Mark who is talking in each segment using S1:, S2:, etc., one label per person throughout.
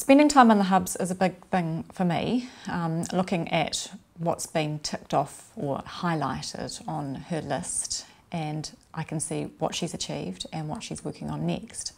S1: Spending time in the hubs is a big thing for me, looking at what's been ticked off or highlighted on her list, and I can see what she's achieved and what she's working on next.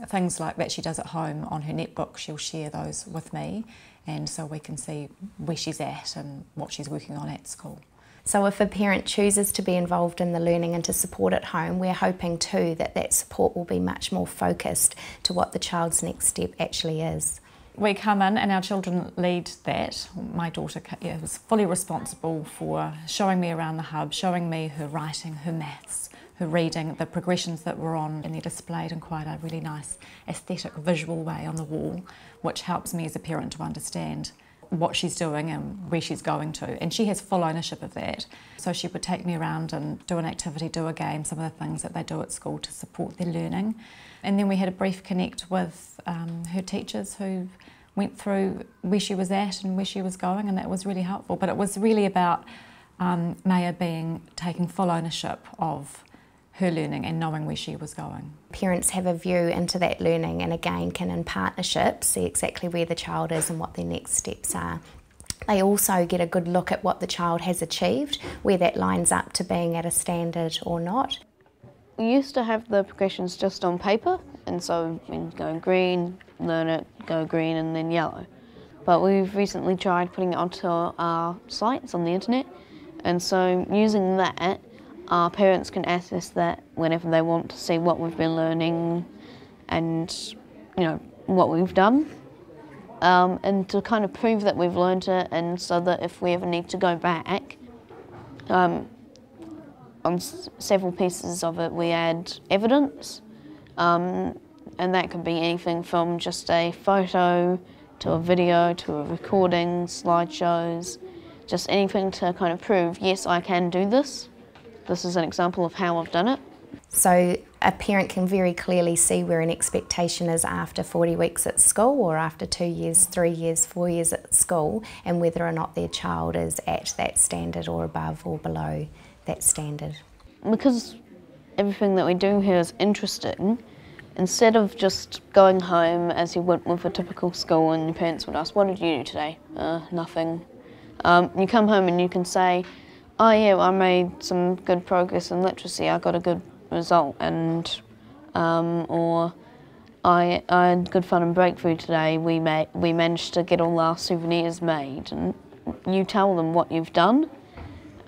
S1: Things like that she does at home on her netbook, she'll share those with me, and so we can see where she's at and what she's working on at school.
S2: So if a parent chooses to be involved in the learning and to support at home, we're hoping too that that support will be much more focused to what the child's next step actually is.
S1: We come in and our children lead that. My daughter was fully responsible for showing me around the hub, showing me her writing, her maths, her reading, the progressions that were on, and they're displayed in quite a really nice aesthetic visual way on the wall, which helps me as a parent to understand what she's doing and where she's going to, and she has full ownership of that. So she would take me around and do an activity, do a game, some of the things that they do at school to support their learning. And then we had a brief connect with her teachers who went through where she was at and where she was going, and that was really helpful. But it was really about Maya taking full ownership of her learning and knowing where she was going.
S2: Parents have a view into that learning and again can in partnership see exactly where the child is and what their next steps are. They also get a good look at what the child has achieved, where that lines up to being at a standard or not.
S3: We used to have the progressions just on paper, and so we'd go green, learn it, go green and then yellow. But we've recently tried putting it onto our sites on the internet, and so using that, our parents can access that whenever they want to see what we've been learning and, you know, what we've done. And to kind of prove that we've learned it, and so that if we ever need to go back, on several pieces of it we add evidence, and that could be anything from just a photo to a video to a recording, slideshows, just anything to kind of prove, yes, I can do this. This is an example of how I've done it. So a parent can very clearly see where an expectation is after 40 weeks at school or after 2 years, 3 years, 4 years at school, and whether or not their child is at that standard or above or below that standard. Because everything that we do here is interesting, instead of just going home as you would with a typical school and your parents would ask, what did you do today? Nothing. You come home and you can say, oh yeah, I made some good progress in literacy, I got a good result, and or I had good fun and breakthrough today, we managed to get all our souvenirs made, and you tell them what you've done,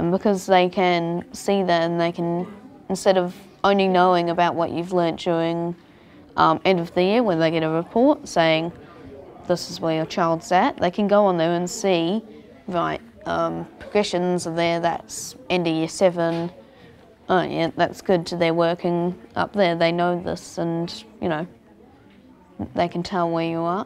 S3: and because they can see that and they can, instead of only knowing about what you've learnt during end of the year when they get a report saying this is where your child's at, they can go on there and see, right, progressions are there, that's end of year 7, oh yeah, that's good, they're working up there, they know this, and you know, they can tell where you are.